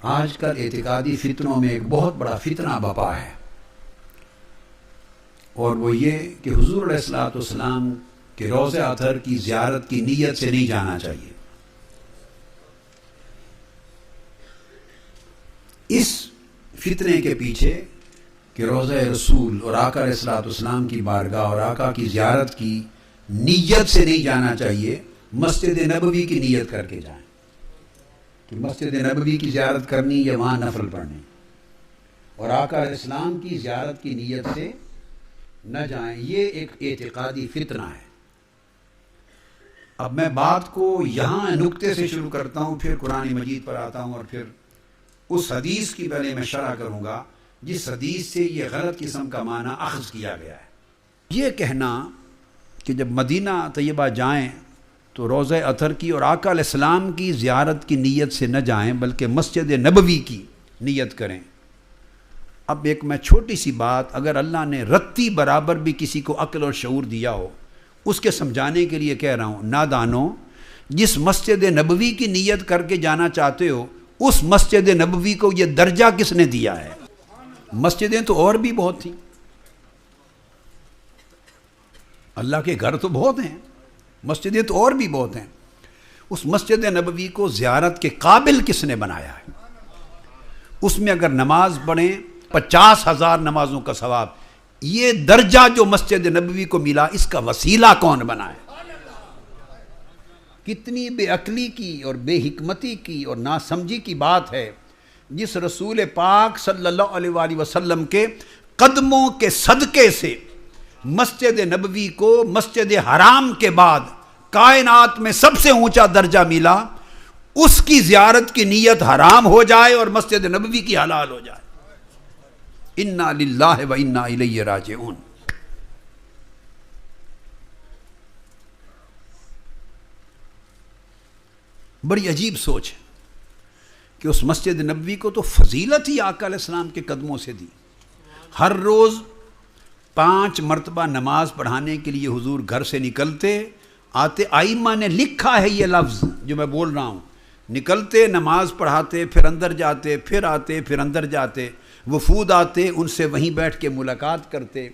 آج کل اعتقادی فتنوں میں ایک بہت بڑا فتنہ بپا ہے، اور وہ یہ کہ حضور علیہ الصلوۃ والسلام کے روضہ اطہر کی زیارت کی نیت سے نہیں جانا چاہیے۔ اس فتنے کے پیچھے کہ روضہ رسول اور آقا علیہ الصلوۃ والسلام کی بارگاہ اور آقا کی زیارت کی نیت سے نہیں جانا چاہیے، مسجد نبوی کی نیت کر کے جائیں کہ مسجد نبوی کی زیارت کرنی یا وہاں نفل پڑھنے، اور آقا علیہ السلام کی زیارت کی نیت سے نہ جائیں۔ یہ ایک اعتقادی فتنہ ہے۔ اب میں بات کو یہاں نقطے سے شروع کرتا ہوں، پھر قرآن مجید پر آتا ہوں، اور پھر اس حدیث کی پہلے میں شرح کروں گا جس حدیث سے یہ غلط قسم کا معنی اخذ کیا گیا ہے۔ یہ کہنا کہ جب مدینہ طیبہ جائیں تو روضہ اطہر کی اور آقا علیہ السلام کی زیارت کی نیت سے نہ جائیں بلکہ مسجد نبوی کی نیت کریں۔ اب ایک میں چھوٹی سی بات، اگر اللہ نے رتی برابر بھی کسی کو عقل اور شعور دیا ہو، اس کے سمجھانے کے لیے کہہ رہا ہوں، نادانو، جس مسجد نبوی کی نیت کر کے جانا چاہتے ہو اس مسجد نبوی کو یہ درجہ کس نے دیا ہے؟ مسجدیں تو اور بھی بہت تھیں، اللہ کے گھر تو بہت ہیں، مسجدیں تو اور بھی بہت ہیں، اس مسجد نبوی کو زیارت کے قابل کس نے بنایا ہے؟ اس میں اگر نماز پڑھیں 50,000 نمازوں کا ثواب، یہ درجہ جو مسجد نبوی کو ملا اس کا وسیلہ کون بنا ہے؟ کتنی بے عقلی کی اور بے حکمتی کی اور ناسمجھی کی بات ہے جس رسول پاک صلی اللہ علیہ وآلہ وسلم کے قدموں کے صدقے سے مسجد نبوی کو مسجد حرام کے بعد کائنات میں سب سے اونچا درجہ ملا، اس کی زیارت کی نیت حرام ہو جائے اور مسجد نبوی کی حلال ہو جائے۔ انا للہ و انا الیہ راجعون۔ بڑی عجیب سوچ ہے کہ اس مسجد نبوی کو تو فضیلت ہی آقا علیہ السلام کے قدموں سے دی۔ ہر روز 5 مرتبہ نماز پڑھانے کے لیے حضور گھر سے نکلتے آتے، آئمہ نے لکھا ہے یہ لفظ جو میں بول رہا ہوں، نکلتے نماز پڑھاتے، پھر اندر جاتے، پھر آتے، پھر اندر جاتے، وفود آتے، ان سے وہیں بیٹھ کے ملاقات کرتے،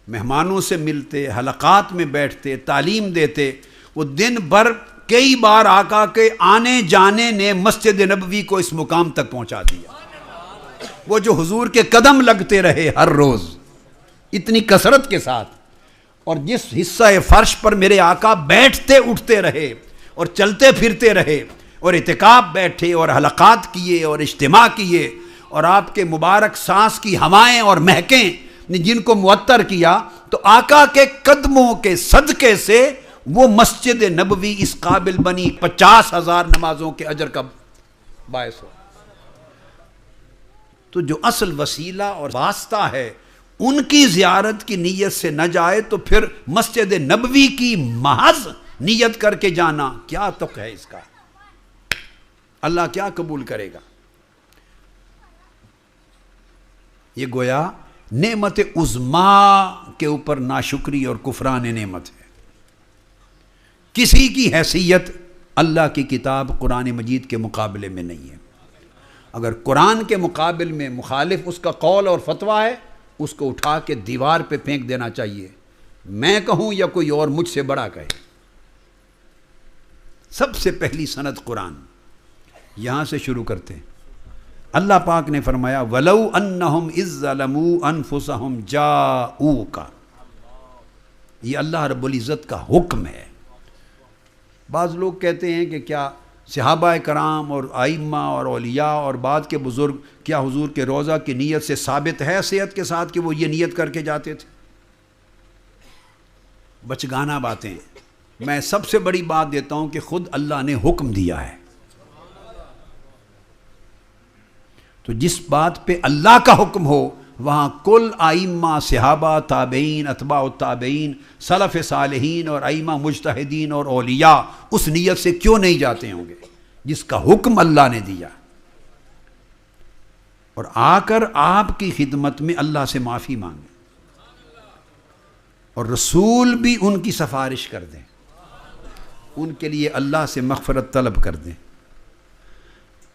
مہمانوں سے ملتے، حلقات میں بیٹھتے، تعلیم دیتے۔ وہ دن بھر کئی بار آقا کے آنے جانے نے مسجد نبوی کو اس مقام تک پہنچا دیا۔ وہ جو حضور کے قدم لگتے رہے ہر روز اتنی کثرت کے ساتھ، اور جس حصہ فرش پر میرے آقا بیٹھتے اٹھتے رہے اور چلتے پھرتے رہے اور اعتکاف بیٹھے اور حلقات کیے اور اجتماع کیے، اور آپ کے مبارک سانس کی ہوائیں اور مہکیں نے جن کو معطر کیا، تو آقا کے قدموں کے صدقے سے وہ مسجد نبوی اس قابل بنی 50,000 نمازوں کے اجر کا باعث ہو۔ تو جو اصل وسیلہ اور واسطہ ہے ان کی زیارت کی نیت سے نہ جائے تو پھر مسجد نبوی کی محض نیت کر کے جانا کیا تک ہے اس کا؟ اللہ کیا قبول کرے گا؟ یہ گویا نعمت عظمیٰ کے اوپر ناشکری اور کفران نعمت ہے۔ کسی کی حیثیت اللہ کی کتاب قرآن مجید کے مقابلے میں نہیں ہے۔ اگر قرآن کے مقابل میں مخالف اس کا قول اور فتویٰ ہے، اس کو اٹھا کے دیوار پہ پھینک دینا چاہیے، میں کہوں یا کوئی اور مجھ سے بڑا کہے۔ سب سے پہلی سند قرآن، یہاں سے شروع کرتے ہیں۔ اللہ پاک نے فرمایا وَلَوْ أَنَّهُمْ إِذْ ظَلَمُوا أَنفُسَهُمْ جَاءُوكَ، یہ اللہ رب العزت کا حکم ہے۔ بعض لوگ کہتے ہیں کہ کیا صحابہ کرام اور ائمہ اور اولیاء اور بعد کے بزرگ کیا حضور کے روضہ کی نیت سے ثابت ہے صحت کے ساتھ کہ وہ یہ نیت کر کے جاتے تھے؟ بچگانہ باتیں۔ میں سب سے بڑی بات دیتا ہوں کہ خود اللہ نے حکم دیا ہے، تو جس بات پہ اللہ کا حکم ہو وہاں کل ائمہ، صحابہ، تابعین، اتباع التابعین، سلف صالحین اور ائمہ مجتہدین اور اولیاء اس نیت سے کیوں نہیں جاتے ہوں گے جس کا حکم اللہ نے دیا، اور آ کر آپ کی خدمت میں اللہ سے معافی مانگیں اور رسول بھی ان کی سفارش کر دیں، ان کے لیے اللہ سے مغفرت طلب کر دیں۔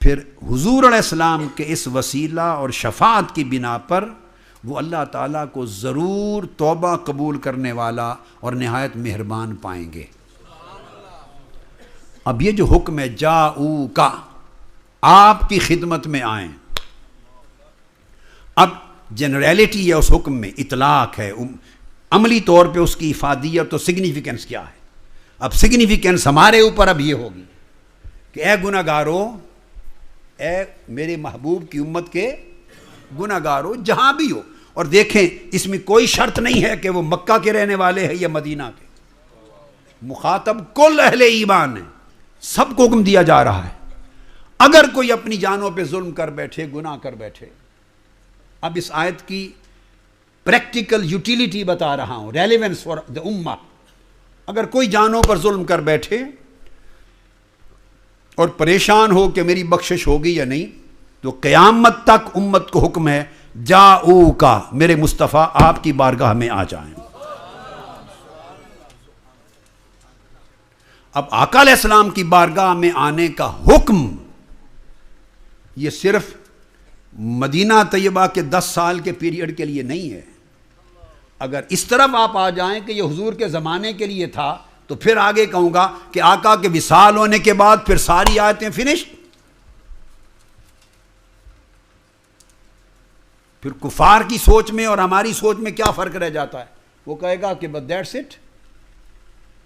پھر حضور علیہ السلام کے اس وسیلہ اور شفاعت کی بنا پر وہ اللہ تعالیٰ کو ضرور توبہ قبول کرنے والا اور نہایت مہربان پائیں گے۔ اب یہ جو حکم ہے جاؤ کا، آپ کی خدمت میں آئیں، اب جنریلٹی ہے اس حکم میں، اطلاق ہے، عملی طور پہ اس کی افادیت اور سگنیفیکنس کیا ہے؟ اب سگنیفیکنس ہمارے اوپر اب یہ ہوگی کہ اے گناہ گارو، اے میرے محبوب کی امت کے گناہ گارو جہاں بھی ہو، اور دیکھیں اس میں کوئی شرط نہیں ہے کہ وہ مکہ کے رہنے والے ہیں یا مدینہ کے، مخاطب کل اہل ایمان ہیں، سب کو حکم دیا جا رہا ہے۔ اگر کوئی اپنی جانوں پہ ظلم کر بیٹھے، گناہ کر بیٹھے، اب اس آیت کی پریکٹیکل یوٹیلیٹی بتا رہا ہوں، ریلیونس فار دا امہ، اگر کوئی جانوں پر ظلم کر بیٹھے اور پریشان ہو کہ میری بخشش ہوگی یا نہیں، تو قیامت تک امت کو حکم ہے جاؤ کا، میرے مصطفیٰ آپ کی بارگاہ میں آ جائیں۔ اب آقا علیہ السلام کی بارگاہ میں آنے کا حکم یہ صرف مدینہ طیبہ کے 10 سال کے پیریڈ کے لیے نہیں ہے۔ اگر اس طرف آپ آ جائیں کہ یہ حضور کے زمانے کے لیے تھا تو پھر آگے کہوں گا کہ آقا کے وصال ہونے کے بعد پھر ساری آیتیں فنشڈ۔ پھر کفار کی سوچ میں اور ہماری سوچ میں کیا فرق رہ جاتا ہے؟ وہ کہے گا کہ بس that's it,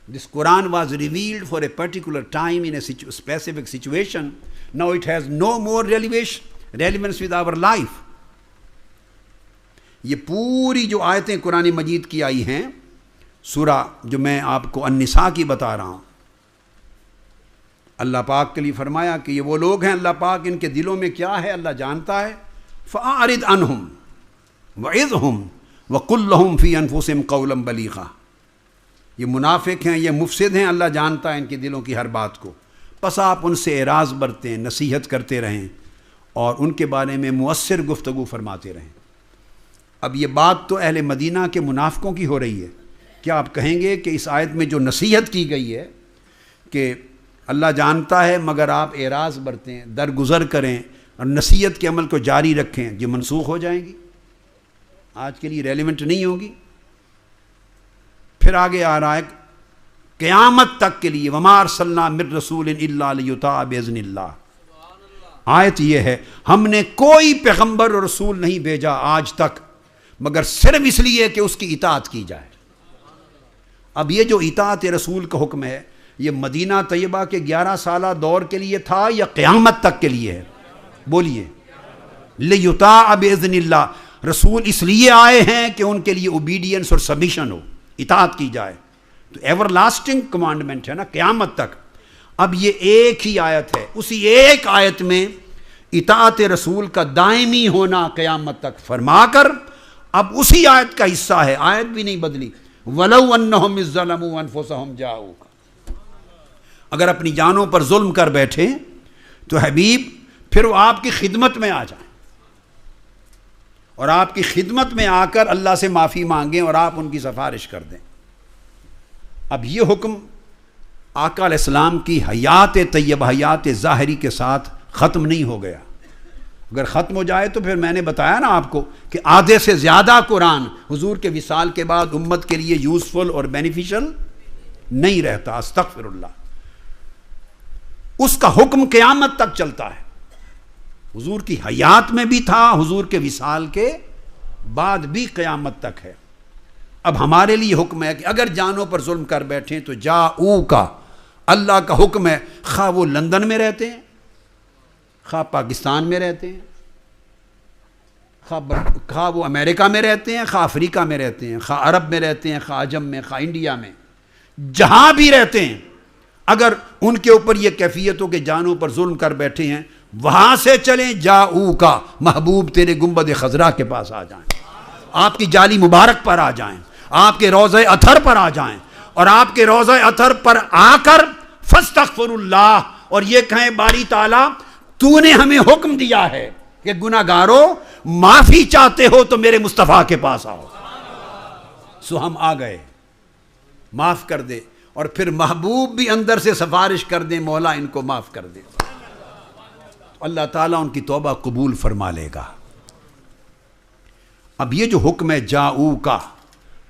this Quran was revealed for a particular time in a specific situation, now it has no more relevance with our life. یہ پوری جو آیتیں قرآن مجید کی آئی ہیں، سورہ جو میں آپ کو النساء کی بتا رہا ہوں، اللہ پاک کے لیے فرمایا کہ یہ وہ لوگ ہیں، اللہ پاک ان کے دلوں میں کیا ہے اللہ جانتا ہے، فَأَعْرِضْ عَنْهُمْ وَعِظْهُمْ وَقُلْ لَهُمْ فِي أَنفُسِهِمْ قَوْلًا بَلِيغًا۔ یہ منافق ہیں، یہ مفسد ہیں، اللہ جانتا ہے ان کے دلوں کی ہر بات کو، پس آپ ان سے اعراض برتیں، نصیحت کرتے رہیں اور ان کے بارے میں مؤثر گفتگو فرماتے رہیں۔ اب یہ بات تو اہل مدینہ کے منافقوں کی ہو رہی ہے، کیا آپ کہیں گے کہ اس آیت میں جو نصیحت کی گئی ہے کہ اللہ جانتا ہے مگر آپ اعراض برتیں، درگزر کریں اور نصیحت کے عمل کو جاری رکھیں، یہ منسوخ ہو جائیں گی، آج کے لیے ریلیونٹ نہیں ہوگی؟ پھر آگے آ رہا ہے قیامت تک کے لیے وَمَا أَرْسَلْنَا مِن رَسُولٍ إِلَّا لِيُطَاعَ بِإِذْنِ اللَّهِ۔ آیت یہ ہے ہم نے کوئی پیغمبر اور رسول نہیں بھیجا آج تک مگر صرف اس لیے کہ اس کی اطاعت کی جائے۔ اب یہ جو اطاعت رسول کا حکم ہے یہ مدینہ طیبہ کے 11 سالہ دور کے لیے تھا یا قیامت تک کے لیے ہے؟ بولیے۔ لِيُطَاعَ بِإِذْنِ اللَّهِ، رسول اس لیے آئے ہیں کہ ان کے لیے اوبیڈینس اور سبمیشن ہو، اطاعت کی جائے، تو ایور لاسٹنگ کمانڈمنٹ ہے نا قیامت تک۔ اب یہ ایک ہی آیت ہے، اسی ایک آیت میں اطاعت رسول کا دائمی ہونا قیامت تک فرما کر اب اسی آیت کا حصہ ہے، آیت بھی نہیں بدلی، وَلَوْ أَنَّهُمْ إِذْ ظَلَمُوا أَنفُسَهُمْ جَاءُوكَ۔ اگر اپنی جانوں پر ظلم کر بیٹھے تو حبیب پھر وہ آپ کی خدمت میں آ جائیں اور آپ کی خدمت میں آ کر اللہ سے معافی مانگیں اور آپ ان کی سفارش کر دیں۔ اب یہ حکم آقا علیہ السلام کی حیات طیبہ، حیات ظاہری کے ساتھ ختم نہیں ہو گیا۔ اگر ختم ہو جائے تو پھر میں نے بتایا نا آپ کو کہ آدھے سے زیادہ قرآن حضور کے وصال کے بعد امت کے لیے یوزفل اور بینیفیشل نہیں رہتا، استغفر اللہ۔ اس کا حکم قیامت تک چلتا ہے، حضور کی حیات میں بھی تھا، حضور کے وصال کے بعد بھی قیامت تک ہے۔ اب ہمارے لیے حکم ہے کہ اگر جانوں پر ظلم کر بیٹھیں تو جاؤ کا، اللہ کا حکم ہے، خواہ وہ لندن میں رہتے ہیں، خواہ پاکستان میں رہتے ہیں، خواہ وہ امریکہ میں رہتے ہیں، خواہ افریقہ میں رہتے ہیں، خواہ عرب میں رہتے ہیں، خواہ عجم میں، خواہ انڈیا میں، جہاں بھی رہتے ہیں، اگر ان کے اوپر یہ کیفیت ہو کہ جانوں پر ظلم کر بیٹھے ہیں، وہاں سے چلیں جاؤ کا، محبوب تیرے گنبد خضرا کے پاس آ جائیں، آپ کی جالی مبارک پر آ جائیں، آپ کے روضہ اطہر پر آ جائیں اور آپ کے روضہ اطہر پر آ کر فاستغفر اللہ اور یہ کہیں باری تعالیٰ تو نے ہمیں حکم دیا ہے کہ گناہ گارو معافی چاہتے ہو تو میرے مصطفیٰ کے پاس آؤ۔ سو ہم آ گئے، معاف کر دے، اور پھر محبوب بھی اندر سے سفارش کر دیں مولا ان کو معاف کر دے۔ اللہ تعالیٰ ان کی توبہ قبول فرما لے گا۔ اب یہ جو حکم ہے جاؤ کا،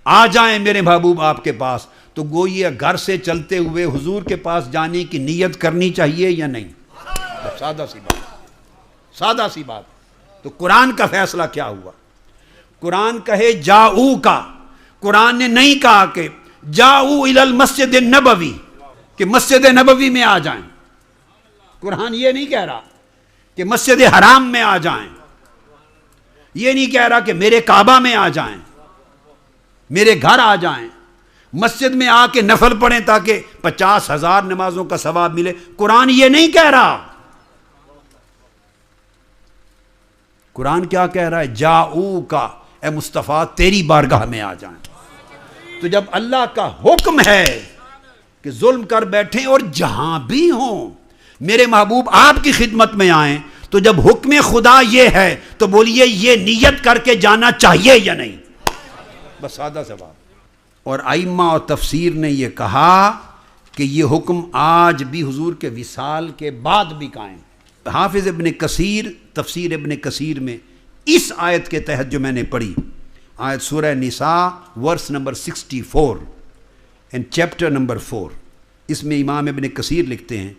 آ جائیں میرے محبوب آپ کے پاس، تو گویا گھر سے چلتے ہوئے حضور کے پاس جانے کی نیت کرنی چاہیے یا نہیں؟ سادہ سی بات، سادہ سی بات۔ تو قرآن کا فیصلہ کیا ہوا؟ قرآن کہے جاؤ کا، قرآن نے نہیں کہا کہ جاؤ الی المسجد النبوی، کہ مسجد نبوی میں آ جائیں۔ قرآن یہ نہیں کہہ رہا کہ مسجد حرام میں آ جائیں، یہ نہیں کہہ رہا کہ میرے کعبہ میں آ جائیں، میرے گھر آ جائیں، مسجد میں آ کے نفل پڑھیں تاکہ 50,000 نمازوں کا ثواب ملے۔ قرآن یہ نہیں کہہ رہا۔ قرآن کیا کہہ رہا ہے؟ جاؤ کا، اے مصطفیٰ تیری بارگاہ میں آ جائیں۔ تو جب اللہ کا حکم ہے کہ ظلم کر بیٹھیں اور جہاں بھی ہوں میرے محبوب آپ کی خدمت میں آئیں، تو جب حکم خدا یہ ہے تو بولیے یہ نیت کر کے جانا چاہیے یا نہیں؟ بس سادہ سوال۔ اور ائمہ اور تفسیر نے یہ کہا کہ یہ حکم آج بھی حضور کے وصال کے بعد بھی قائم ہے۔ حافظ ابن کثیر تفسیر ابن کثیر میں اس آیت کے تحت جو میں نے پڑھی، آیت سورہ Nisa verse number 64 and chapter number 4، اس میں امام ابن کثیر لکھتے ہیں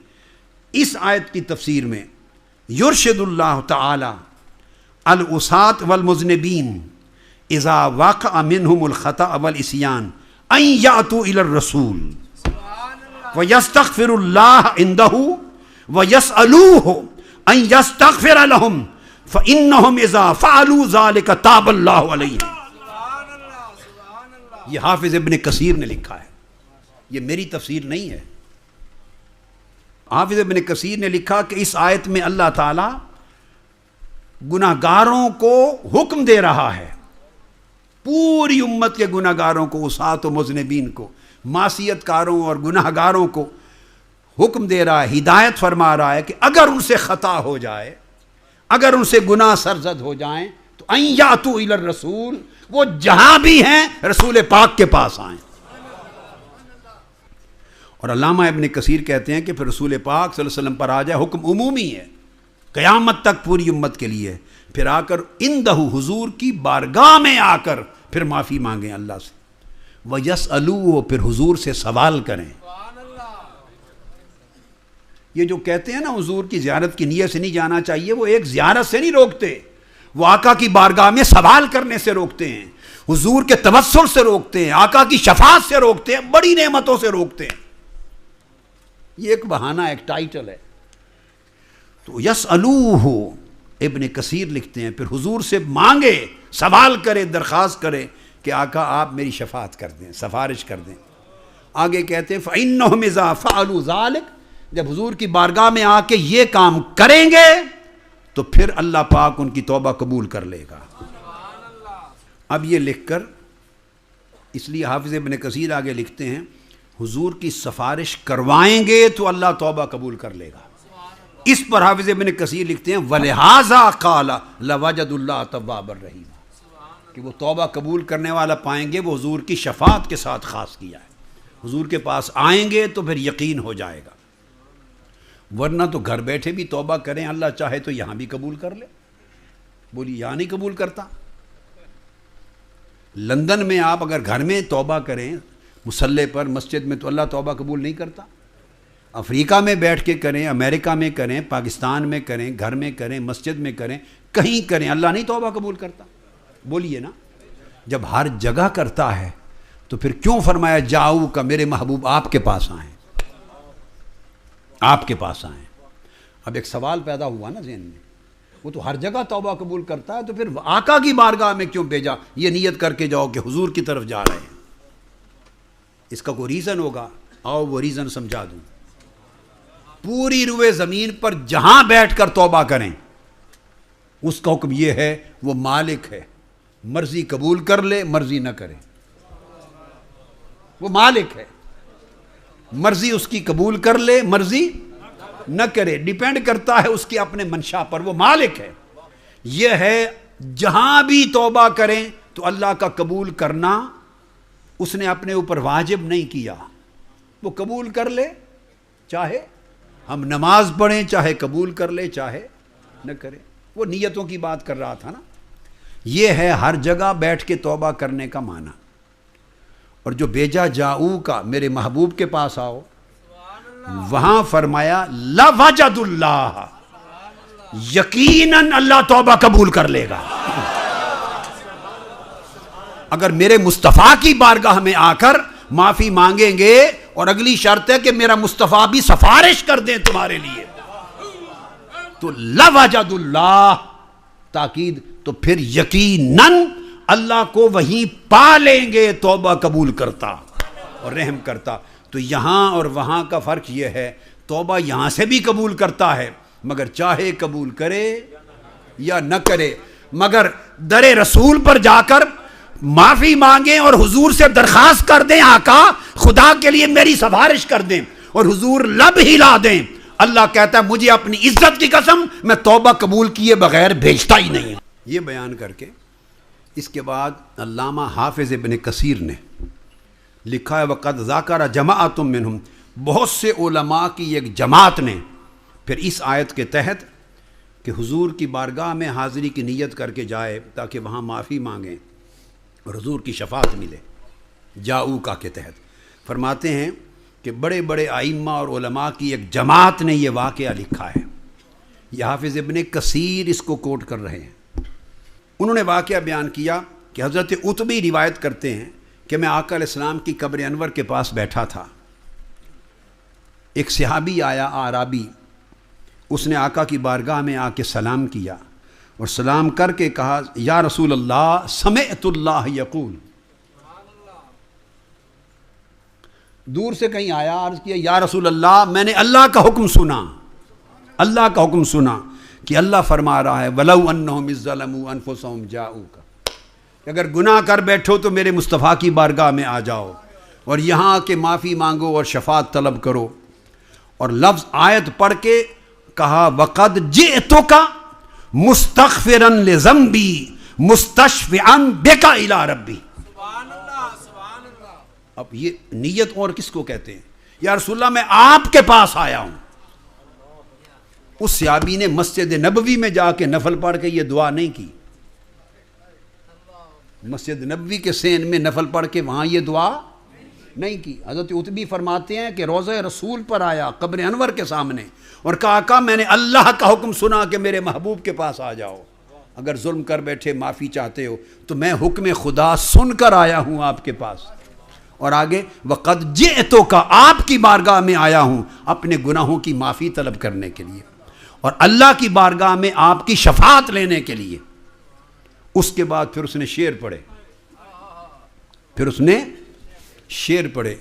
اس آیت کی تفسیر میں یرشد اللہ تعالی العصاة والمذنبین اذا وقع منهم الخطأ والعصیان ان یأتوا الی الرسول ویستغفر اللہ عنده ویسألوه ان یستغفر لهم فإنهم اذا فعلوا ذلك تاب اللہ علیہم۔ یہ حافظ ابن کثیر نے لکھا ہے، یہ میری تفسیر نہیں ہے۔ حافظ ابن کثیر نے لکھا کہ اس آیت میں اللہ تعالیٰ گناہگاروں کو حکم دے رہا ہے، پوری امت کے گناہگاروں کو، عصاة و مذنبین کو، معصیت کاروں اور گناہگاروں کو حکم دے رہا ہے، ہدایت فرما رہا ہے کہ اگر ان سے خطا ہو جائے، اگر ان سے گناہ سرزد ہو جائیں تو ان یاتوا الی الرسول، وہ جہاں بھی ہیں رسول پاک کے پاس آئیں۔ اور علامہ ابن کثیر کہتے ہیں کہ پھر رسول پاک صلی اللہ علیہ وسلم پر آ جائے، حکم عمومی ہے، قیامت تک پوری امت کے لیے، پھر آ کر اندہ حضور کی بارگاہ میں آ کر پھر معافی مانگیں اللہ سے، وَيَسْأَلُوهُ، پھر حضور سے سوال کریں۔ یہ جو کہتے ہیں نا حضور کی زیارت کی نیت سے نہیں جانا چاہیے، وہ ایک زیارت سے نہیں روکتے، وہ آقا کی بارگاہ میں سوال کرنے سے روکتے ہیں، حضور کے توسل سے روکتے ہیں، آقا کی شفاعت سے روکتے ہیں، بڑی نعمتوں سے روکتے ہیں۔ یہ ایک بہانہ، ایک ٹائٹل ہے۔ تو یسألوہ، ابن کثیر لکھتے ہیں پھر حضور سے مانگے، سوال کرے، درخواست کرے کہ آقا آپ میری شفاعت کر دیں، سفارش کر دیں۔ آگے کہتے ہیں فَإِنَّهُمْ إِذَا فَعَلُوا ذَلِكَ، جب حضور کی بارگاہ میں آ کے یہ کام کریں گے تو پھر اللہ پاک ان کی توبہ قبول کر لے گا۔ اب یہ لکھ کر، اس لیے حافظ ابن کثیر آگے لکھتے ہیں حضور کی سفارش کروائیں گے تو اللہ توبہ قبول کر لے گا۔ اس پر حافظ ابن کثیر لکھتے ہیں وَلِہَذَا قَالَ لَوَجَدُ اللَّهَ تَوَّابًا رَحِيمًا، کہ وہ توبہ قبول کرنے والا پائیں گے، وہ حضور کی شفاعت کے ساتھ خاص کیا ہے۔ حضور کے پاس آئیں گے تو پھر یقین ہو جائے گا، ورنہ تو گھر بیٹھے بھی توبہ کریں، اللہ چاہے تو یہاں بھی قبول کر لے۔ بولی یہاں نہیں قبول کرتا؟ لندن میں آپ اگر گھر میں توبہ کریں مصلی پر، مسجد میں، تو اللہ توبہ قبول نہیں کرتا؟ افریقہ میں بیٹھ کے کریں، امریکہ میں کریں، پاکستان میں کریں، گھر میں کریں، مسجد میں کریں، کہیں کریں، اللہ نہیں توبہ قبول کرتا؟ بولیے نا۔ جب ہر جگہ کرتا ہے تو پھر کیوں فرمایا جاؤ کا، میرے محبوب آپ کے پاس آئیں، آپ کے پاس آئیں؟ اب ایک سوال پیدا ہوا نا ذہن میں، وہ تو ہر جگہ توبہ قبول کرتا ہے، تو پھر آقا کی بارگاہ میں کیوں بھیجا؟ یہ نیت کر کے جاؤ کہ حضور کی طرف جا رہے ہیں۔ اس کا کوئی ریزن ہوگا، آؤ وہ ریزن سمجھا دوں۔ پوری روئے زمین پر جہاں بیٹھ کر توبہ کریں، اس کا حکم یہ ہے، وہ مالک ہے، مرضی قبول کر لے، مرضی نہ کرے۔ وہ مالک ہے، مرضی اس کی قبول کر لے، مرضی نہ کرے، ڈیپینڈ کرتا ہے اس کی اپنے منشا پر، وہ مالک ہے۔ یہ ہے جہاں بھی توبہ کریں تو اللہ کا قبول کرنا اس نے اپنے اوپر واجب نہیں کیا، وہ قبول کر لے، چاہے ہم نماز پڑھیں، چاہے قبول کر لے، چاہے نہ کرے. وہ نیتوں کی بات کر رہا تھا نا. یہ ہے ہر جگہ بیٹھ کے توبہ کرنے کا معنی. اور جو بیجا جاؤ کا میرے محبوب کے پاس آؤ، وہاں فرمایا لوجد اللہ، یقیناً اللہ توبہ قبول کر لے گا. اگر میرے مصطفیٰ کی بارگاہ میں آ کر معافی مانگیں گے، اور اگلی شرط ہے کہ میرا مصطفیٰ بھی سفارش کر دیں تمہارے لیے، تو لوجد اللہ تاکید، تو پھر یقیناً اللہ کو وہیں پا لیں گے توبہ قبول کرتا اور رحم کرتا. تو یہاں اور وہاں کا فرق یہ ہے، توبہ یہاں سے بھی قبول کرتا ہے مگر چاہے قبول کرے یا نہ کرے. مگر در رسول پر جا کر معافی مانگیں اور حضور سے درخواست کر دیں آقا خدا کے لیے میری سفارش کر دیں، اور حضور لب ہلا دیں، اللہ کہتا ہے مجھے اپنی عزت کی قسم میں توبہ قبول کیے بغیر بھیجتا ہی نہیں. یہ بیان کر کے اس کے بعد علامہ حافظ ابن کثیر نے لکھا ہے وقد ذاکر جماعۃ منہم، بہت سے علماء کی ایک جماعت نے پھر اس آیت کے تحت کہ حضور کی بارگاہ میں حاضری کی نیت کر کے جائے تاکہ وہاں معافی مانگیں اور حضور کی شفاعت ملے، جاؤکا کے تحت فرماتے ہیں کہ بڑے بڑے ائمہ اور علماء کی ایک جماعت نے یہ واقعہ لکھا ہے. یہ حافظ ابن کثیر اس کو کوٹ کر رہے ہیں. انہوں نے واقعہ بیان کیا کہ حضرت عتبی روایت کرتے ہیں کہ میں آقا علیہ السلام کی قبر انور کے پاس بیٹھا تھا. ایک صحابی آیا اعرابی، اس نے آقا کی بارگاہ میں آ کے سلام کیا اور سلام کر کے کہا یا رسول اللہ سمعت اللہ یقول. دور سے کہیں آیا، عرض کیا یا رسول اللہ میں نے اللہ کا حکم سنا، اللہ کا حکم سنا کہ اللہ فرما رہا ہے وَلَوْ أَنَّهُمْ إِذْ ظَلَمُوا أَنفُسَهُمْ جَاءُوكَ، اگر گناہ کر بیٹھو تو میرے مصطفیٰ کی بارگاہ میں آ جاؤ اور یہاں کے معافی مانگو اور شفاعت طلب کرو. اور لفظ آیت پڑھ کے کہا وَقَدْ جِئْتُكَ مُسْتَغْفِرًا لِذَنْبِي مُسْتَشْفِعًا بِكَ إِلَىٰ رَبِّي. اب یہ نیت اور کس کو کہتے ہیں؟ یا رسول اللہ میں آپ کے پاس آیا ہوں. اس صحابی نے مسجد نبوی میں جا کے نفل پڑھ کے یہ دعا نہیں کی، مسجد نبوی کے سین میں نفل پڑھ کے وہاں یہ دعا نہیں کی. حضرت عتبی فرماتے ہیں کہ روضہ رسول پر آیا قبر انور کے سامنے اور کہا آقا میں نے اللہ کا حکم سنا کہ میرے محبوب کے پاس آ جاؤ، اگر ظلم کر بیٹھے معافی چاہتے ہو تو میں حکم خدا سن کر آیا ہوں آپ کے پاس. اور آگے وقد جئتک، آپ کی بارگاہ میں آیا ہوں اپنے گناہوں کی معافی طلب کرنے کے لیے اور اللہ کی بارگاہ میں آپ کی شفاعت لینے کے لیے. اس کے بعد پھر اس نے شعر پڑھے.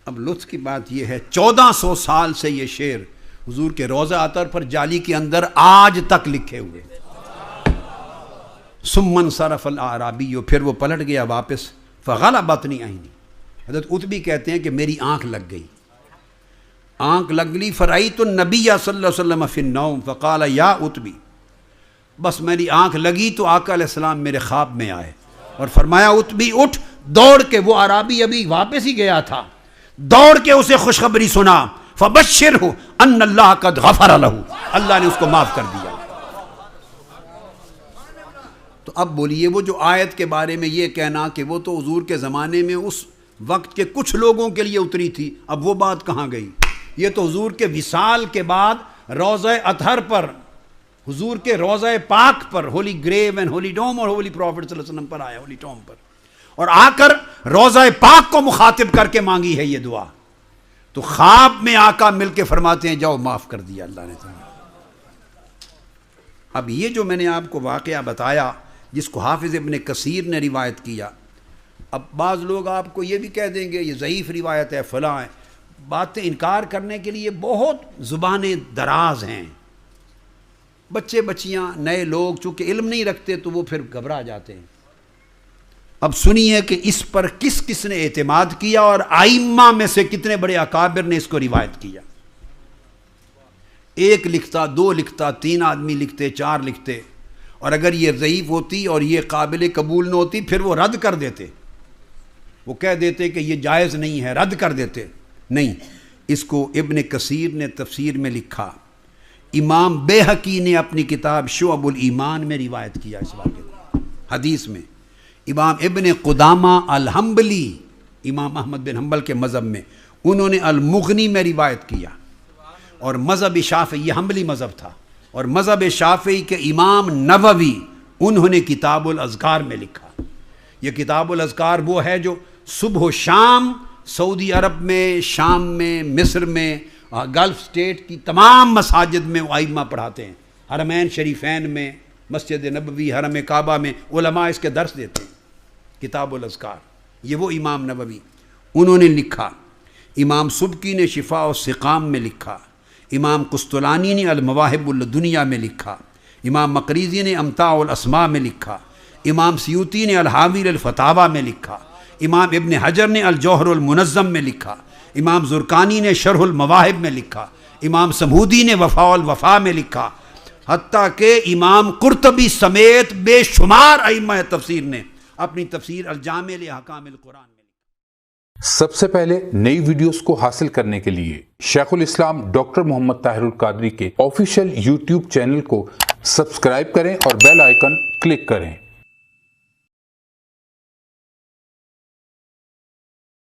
اب لطف کی بات یہ ہے 1400 سال سے یہ شعر حضور کے روضہ اطہر پر جالی کے اندر آج تک لکھے ہوئے. ثم انصرف الاعرابی، پھر وہ پلٹ گیا واپس. فغلبتنی عینی، حضرت عتبی کہتے ہیں کہ میری آنکھ لگ گئی، آنکھ لگ لی. فرأیت النبی صلی اللہ علیہ وسلم فی النوم فقال یا عتبی، بس میری آنکھ لگی تو آقا علیہ السلام میرے خواب میں آئے اور فرمایا عتبی اٹھ. دوڑ کے، وہ عرابی ابھی واپس ہی گیا تھا، دوڑ کے اسے خوشخبری سنا فبشرہ ان اللہ قد غفر لہ، اللہ نے اس کو معاف کر دیا. تو اب بولیے وہ جو آیت کے بارے میں یہ کہنا کہ وہ تو حضور کے زمانے میں اس وقت کے کچھ لوگوں کے لیے اتری تھی، اب وہ بات کہاں گئی؟ یہ تو حضور کے وصال کے بعد روضہ اطہر پر، حضور کے روضہ پاک پر، ہولی گریو اینڈ ہولی ڈوم اور ہولی پروفٹ صلی اللہ علیہ وسلم پر آیا، ہولی ٹوم پر، اور آ کر روضہ پاک کو مخاطب کر کے مانگی ہے یہ دعا. تو خواب میں آقا مل کے فرماتے ہیں جاؤ معاف کر دیا اللہ نے تمہیں. اب یہ جو میں نے آپ کو واقعہ بتایا جس کو حافظ ابن کثیر نے روایت کیا، اب بعض لوگ آپ کو یہ بھی کہہ دیں گے یہ ضعیف روایت ہے فلاں ہے. باتیں انکار کرنے کے لیے بہت زبانیں دراز ہیں. بچے بچیاں نئے لوگ چونکہ علم نہیں رکھتے تو وہ پھر گھبرا جاتے ہیں. اب سنیے کہ اس پر کس کس نے اعتماد کیا اور ائمہ میں سے کتنے بڑے اکابر نے اس کو روایت کیا. ایک لکھتا، دو لکھتا، تین آدمی لکھتے، چار لکھتے، اور اگر یہ ضعیف ہوتی اور یہ قابل قبول نہ ہوتی پھر وہ رد کر دیتے، وہ کہہ دیتے کہ یہ جائز نہیں ہے، رد کر دیتے. نہیں، اس کو ابن کثیر نے تفسیر میں لکھا. امام بیہقی نے اپنی کتاب شعب الایمان میں روایت کیا اس واقعے کو حدیث میں. امام ابن قدامہ الحنبلی امام احمد بن حنبل کے مذہب میں انہوں نے المغنی میں روایت کیا. اور مذہب شافعی یہ حنبلی مذہب تھا، اور مذہب شافعی کے امام نووی انہوں نے کتاب الاذکار میں لکھا. یہ کتاب الاذکار وہ ہے جو صبح و شام سعودی عرب میں، شام میں، مصر میں، گلف سٹیٹ کی تمام مساجد میں وہ ائمہ پڑھاتے ہیں. حرمین شریفین میں، مسجد نبوی، حرم کعبہ میں علماء اس کے درس دیتے ہیں. کتاب الاذکار یہ وہ امام نووی انہوں نے لکھا. امام سبکی نے شفاء السقام میں لکھا. امام قسطلانی نے المواہب الدنیا میں لکھا. امام مقریزی نے امتاع الاسماء میں لکھا. امام سیوطی نے الحاوی الفتاوی میں لکھا. امام ابن حجر نے الجوہر المنظم میں لکھا. امام زرکانی نے شرح المواہب میں لکھا. امام سمودی نے وفاء الوفا میں لکھا. حتیٰ کہ امام قرطبی سمیت بے شمار ائمہ تفسیر نے اپنی تفسیر الجامع لاحکام القرآن میں. سب سے پہلے نئی ویڈیوز کو حاصل کرنے کے لیے شیخ الاسلام ڈاکٹر محمد طاہر القادری کے آفیشیل یوٹیوب چینل کو سبسکرائب کریں اور بیل آئیکن کلک کریں.